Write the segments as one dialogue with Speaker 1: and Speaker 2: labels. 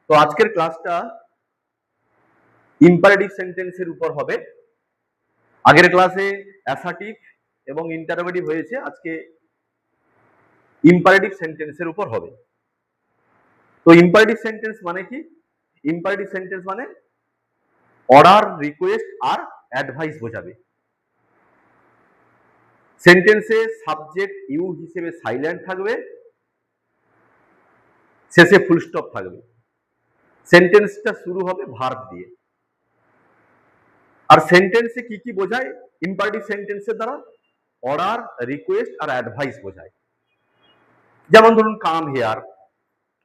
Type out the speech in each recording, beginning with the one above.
Speaker 1: তো আজকের ক্লাসটা ইম্পারেটিভ সেন্টেন্সের উপর হবে। আগের ক্লাসে অ্যাসার্টিভ এবং ইন্টারোগেটিভ হয়েছে, আজকে ইম্পারেটিভ সেন্টেন্সের উপর হবে। তো ইম্পারেটিভ সেন্টেন্স মানে কি? ইম্পারেটিভ সেন্টেন্স মানে অর্ডার, রিকোয়েস্ট আর অ্যাডভাইস বোঝাবে। সেন্টেন্সে সাবজেক্ট ইউ হিসেবে সাইলেন্ট থাকবে, শেষে ফুল স্টপ থাকবে। সেন্টেন্সটা শুরু হবে ভার্ব দিয়ে। আর সেন্টেন্সে কি কি বোঝায়? ইম্পারেটিভ সেন্টেন্সের দ্বারা অর্ডার, রিকোয়েস্ট আর অ্যাডভাইস বোঝায়। যেমন ধরুন, come here,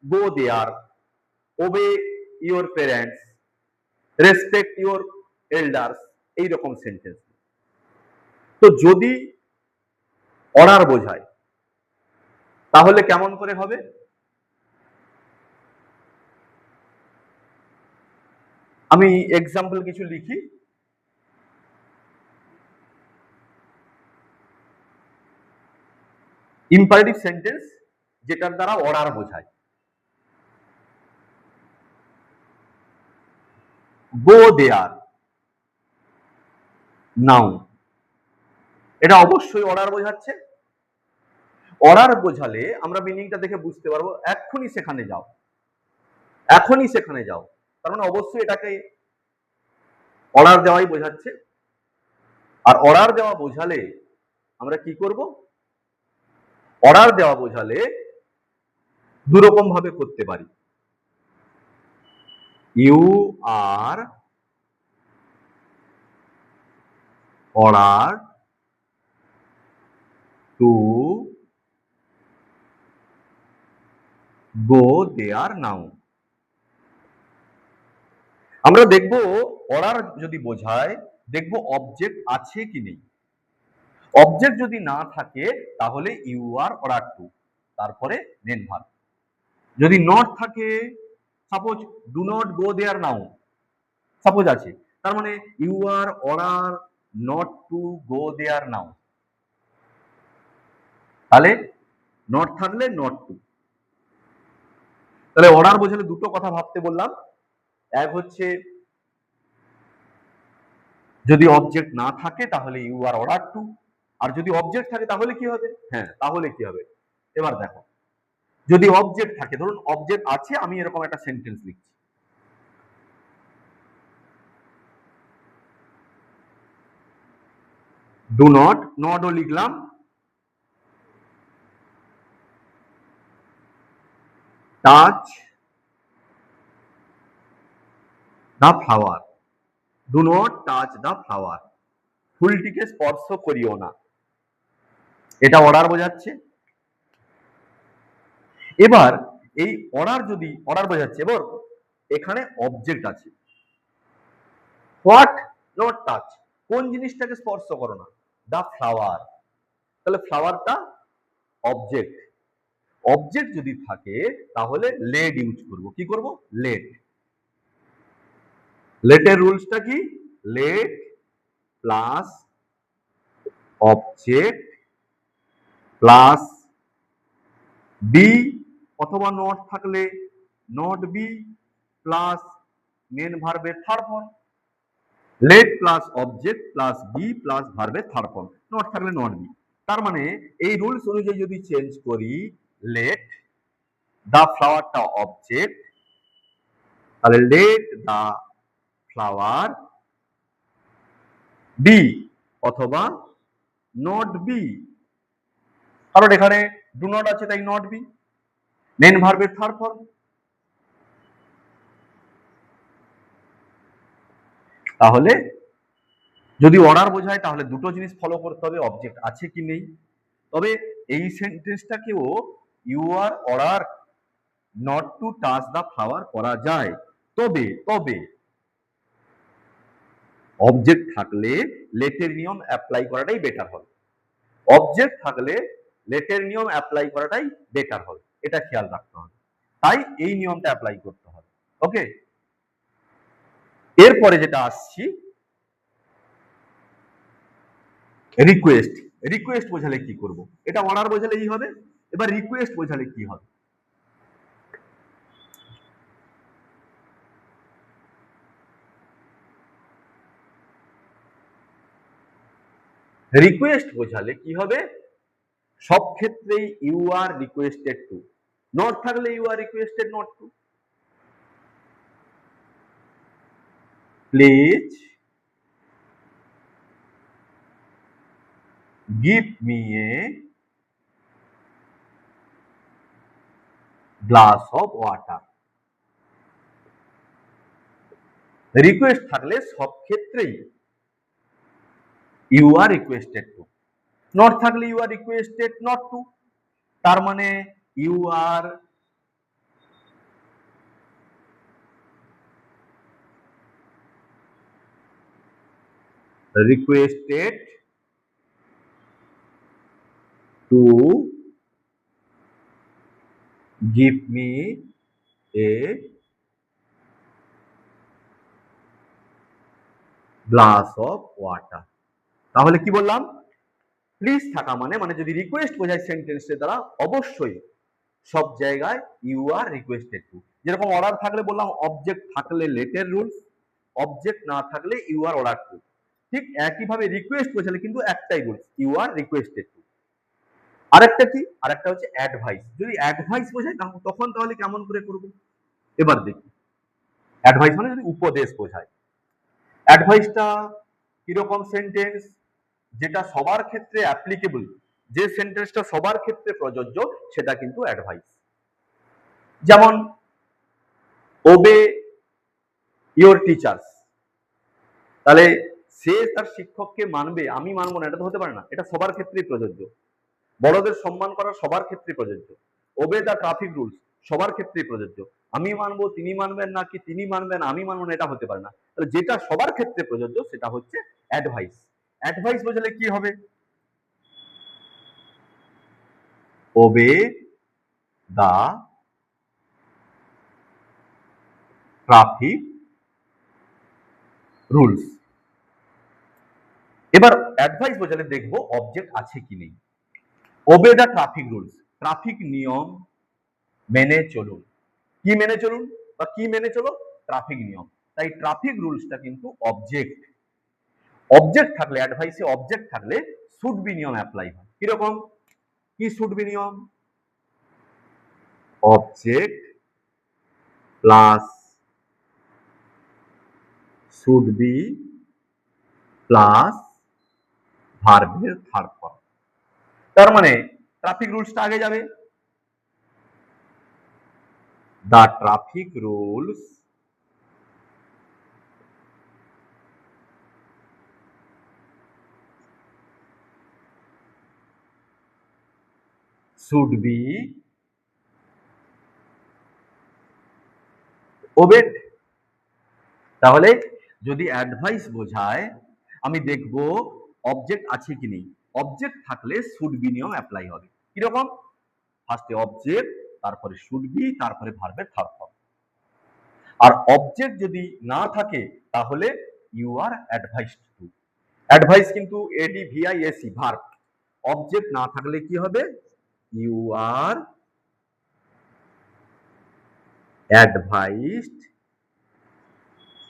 Speaker 1: go there, obey your parents, respect your elders, এইরকম সেন্টেন্স। তো যদি অর্ডার বোঝায় তাহলে কেমন করে হবে? আমি এক্সাম্পল কিছু লিখি। ইম্পারেটিভ সেন্টেন্স যেটার দ্বারা অর্ডার বোঝায়, গো দেয়ার, নাউন, এটা অবশ্যই অর্ডার বোঝাচ্ছে। অর্ডার বোঝালে আমরা মিনিংটা দেখে বুঝতে পারবো এক্ষুনি সেখানে যাও, এখনই সেখানে যাও, তার মানে অবশ্যই এটাকে অর্ডার দেওয়াই বোঝাচ্ছে। আর অর্ডার দেওয়া বোঝালে আমরা কি করব? অর্ডার দেওয়া বোঝালে দুরকম ভাবে করতে পারি। You are order to go there now. আমরা দেখব অর্ডার যদি বোঝায়, দেখব অবজেক্ট আছে কি নেই। অবজেক্ট যদি না থাকে তাহলে ইউ আর অর্ডার টু, তারপরে মেন ভার্ব। যদি নট থাকে, suppose do not go there now, suppose আছে, তার মানে you are order not to go there now. তাহলে নট থাকলে নট টু। তাহলে অর্ডার বোঝালে দুটো কথা ভাবতে বললাম। এক হচ্ছে যদি অবজেক্ট না থাকে তাহলে ইউ আর অর্ডার টু, আর যদি অবজেক্ট থাকে তাহলে কি হবে? হ্যাঁ, তাহলে কি হবে এবার দেখো। যদি অবজেক্ট থাকে, ধরুন অবজেক্ট আছে, আমি এরকম একটা সেন্টেন্স লিখছি, ডু নট, নটও লিখলাম, touch the flower, do not touch the flower, ফুলটিকে স্পর্শ করিও না, এটা অর্ডার বোঝাচ্ছে। এবার এই অর্ডার যদি অর্ডার বোঝাচ্ছে, এবার এখানে অবজেক্ট আছে, হোয়াট নট টাচ, কোন জিনিসটাকে স্পর্শ করো না? The flower. তাহলে ফ্লাওয়ারটা অবজেক্ট। অবজেক্ট যদি থাকে তাহলে লেট ইউজ করব। কি করব? লেট। লেটের রুলসটা কি? Let plus object plus be, অথবা নট থাকলে নট বি প্লাস মেন ভার্বের third form. Let plus object plus be plus ভার্বের থার্ড ফর্ম, নট থাকলে নট বি। তার মানে এই রুলস অনুযায়ী যদি চেঞ্জ করি, লেট দা ফ্লাওয়ারটা অবজেক্ট, তাহলে লেট দা ফ্লাওয়ার বি, অথবা নট বি, কারণ এখানে ডু নট আছে তাই নট বি, মেন ভার্বের থার্ড ফর্ম। তাহলে যদি অর্ডার বোঝায় তাহলে দুটো জিনিস ফলো করতে হবে, অবজেক্ট আছে কি নেই। তবে এই সেন্টেন্সটাকেও you are order not to touch the flower করা যায়। তবে তবে অবজেক্ট থাকলে লেটের নিয়ম অ্যাপ্লাই করাটাই বেটার হবে। অবজেক্ট থাকলে লেটের নিয়ম অ্যাপ্লাই করাটাই বেটার হবে, এটা খেয়াল রাখতে হবে। তাই এই নিয়মটা অ্যাপ্লাই করতে হবে। ওকে, এরপরে যেটা আসছি, রিকোয়েস্ট। রিকোয়েস্ট বোঝালে কি করব? এটা অর্ডার বোঝালেই হবে। এবার রিকোয়েস্ট বোঝালে কি হবে? রিকোয়েস্ট বোঝালে কি হবে, সব ক্ষেত্রেই you are requested to, not থাকলে you are requested not to. Please give me a glass of water। Request থাকলে সব ক্ষেত্রেই you are requested to, not থাকলে you are requested not to. তার মানে you are requested to give me a glass of water। তাহলে কি বললাম, please থাকা মানে যদি রিকোয়েস্ট বোঝায় সেন্টেন্সের দ্বারা, অবশ্যই সব জায়গায় ইউ আর রিকোয়েস্টেড টু। যেরকম অর্ডার থাকলে বললাম অবজেক্ট থাকলে লেটের রুলস, অবজেক্ট না থাকলে ইউ আর অর্ডার টু। ঠিক একইভাবে রিকোয়েস্ট বোঝালে কিন্তু একটাই রুলস, ইউ আর রিকোয়েস্টেড টু। আরেকটা কি, আরেকটা হচ্ছে অ্যাডভাইস। যদি অ্যাডভাইস বোঝায় তখন তাহলে কেমন করে করব, এবার দেখি। অ্যাডভাইস মানে যদি উপদেশ বোঝায়, অ্যাডভাইসটা কিরকম সেন্টেন্স, যেটা সবার ক্ষেত্রে অ্যাপ্লিকেবল, যে সেন্টেন্সটা সবার ক্ষেত্রে প্রযোজ্য, সেটা কিন্তু অ্যাডভাইস। যেমন ওবে ইওর টিচার্স, তাহলে সে তার শিক্ষককে মানবে, আমি মানবো না, এটা তো হতে পারে না, এটা সবার ক্ষেত্রেই প্রযোজ্য। বড়দের সম্মান করা সবার ক্ষেত্রে প্রযোজ্য। ওবে দ্য ট্রাফিক রুলস সবার ক্ষেত্রেই প্রযোজ্য। আমি মানবো, তিনি মানবেন না, কি তিনি মানবেন আমি মানবো না, এটা হতে পারে না। তাহলে যেটা সবার ক্ষেত্রে প্রযোজ্য সেটা হচ্ছে অ্যাডভাইস। অ্যাডভাইস বোঝালে কি হবে, ওবে দ্য ট্রাফিক রুলস। এবার অ্যাডভাইস বোঝালে দেখবো অবজেক্ট আছে কি নেই। ওবে দ্য ট্রাফিক রুলস, ট্রাফিক নিয়ম মেনে চলুন। কি মেনে চলুন বা কি মেনে চলো, ট্রাফিক নিয়ম। তাই ট্রাফিক রুলসটা কিন্তু অবজেক্ট। অবজেক্ট থাকলে, অ্যাডভাইসে অবজেক্ট থাকলে শুড বি নিয়ম অ্যাপ্লাই হয়। কিরকম, কি শুড বি নিয়ম, object plus should be plus ভার্বের থার্ড ফর্ম। তার মানে ট্রাফিক রুলসটা আগে যাবে, the traffic rules should be obeyed। তাহলে যদি অ্যাডভাইস বোঝায়, আমি দেখব অবজেক্ট আছে কি নেই। অবজেক্ট থাকলে শুড বি নিয়ম অ্যাপ্লাই হবে। কিরকম, ফার্স্টে অবজেক্ট, তারপরে শুড বি, তারপরে ভার্বের থার্ড ফর্ম। আর অবজেক্ট যদি না থাকে তাহলে you are advised to. Advice কিন্তু এডিভিআইএসি ভার্ব, অবজেক্ট না থাকলে কি হবে, you are advised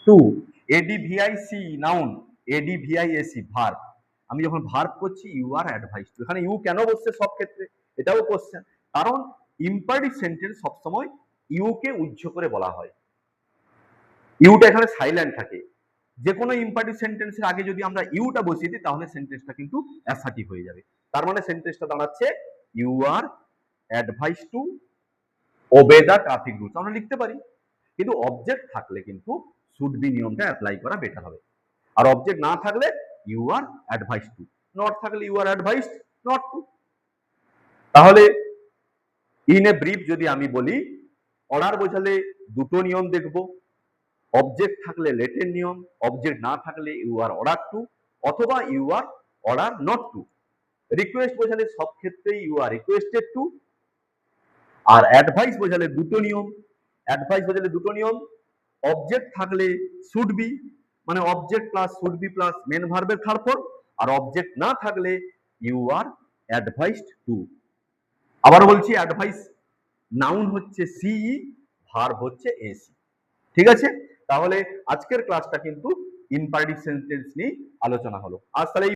Speaker 1: to. A D V I C noun, A D V I S E verb, আমি যখন ভার্ব করছি ইউ আর অ্যাডভাইসড টু। এখানে ইউ কেন বসছে সব ক্ষেত্রে, এটাও কোশ্চেন। কারণ ইম্পারেটিভ সেন্টেন্স সবসময় ইউ কে উজ্জ্ব করে বলা হয়, ইউটা এখানে সাইলেন্ট থাকে। যে কোনো ইম্পারেটিভ সেন্টেন্সের আগে যদি আমরা ইউটা বসিয়ে দিই তাহলে সেন্টেন্সটা কিন্তু অ্যাসার্টিভ হয়ে যাবে। তার মানে সেন্টেন্সটা দাঁড়াচ্ছে you are advise to obey the traffic rules, আমরা লিখতে পারি। কিন্তু অবজেক্ট থাকলে কিন্তু শুড বি নিয়মটা অ্যাপ্লাই করা বেটার হবে। আর অবজেক্ট না থাকলে you are advise to, not থাকলে you are advised not to. তাহলে ইন এ ব্রিফ যদি আমি বলি, অর্ডার বোঝালে দুটো নিয়ম দেখব, অবজেক্ট থাকলে লেটের নিয়ম, অবজেক্ট না থাকলে ইউ আর অর্ডার টু অথবা you are order not to. Request বোঝালে সব ক্ষেত্রেই ইউ আর রিকোয়েস্টেড টু। আর অ্যাডভাইস বোঝালে দুটো নিয়ম, অ্যাডভাইস বোঝালে দুটো নিয়ম, অবজেক্ট থাকলে শুড বি, মানে object plus should be plus main ভার্বের থার্ড ফর্ম। আর অবজেক্ট না থাকলে ইউ আর অ্যাডভাইসড টু। আবার বলছি, অ্যাডভাইস নাউন হচ্ছে সিই, ভার্ব হচ্ছে এসি। ঠিক আছে, তাহলে আজকের ক্লাসটা কিন্তু ইম্পারেটিভ সেন্টেন্স নিয়ে আলোচনা হলো। আজ তাহলে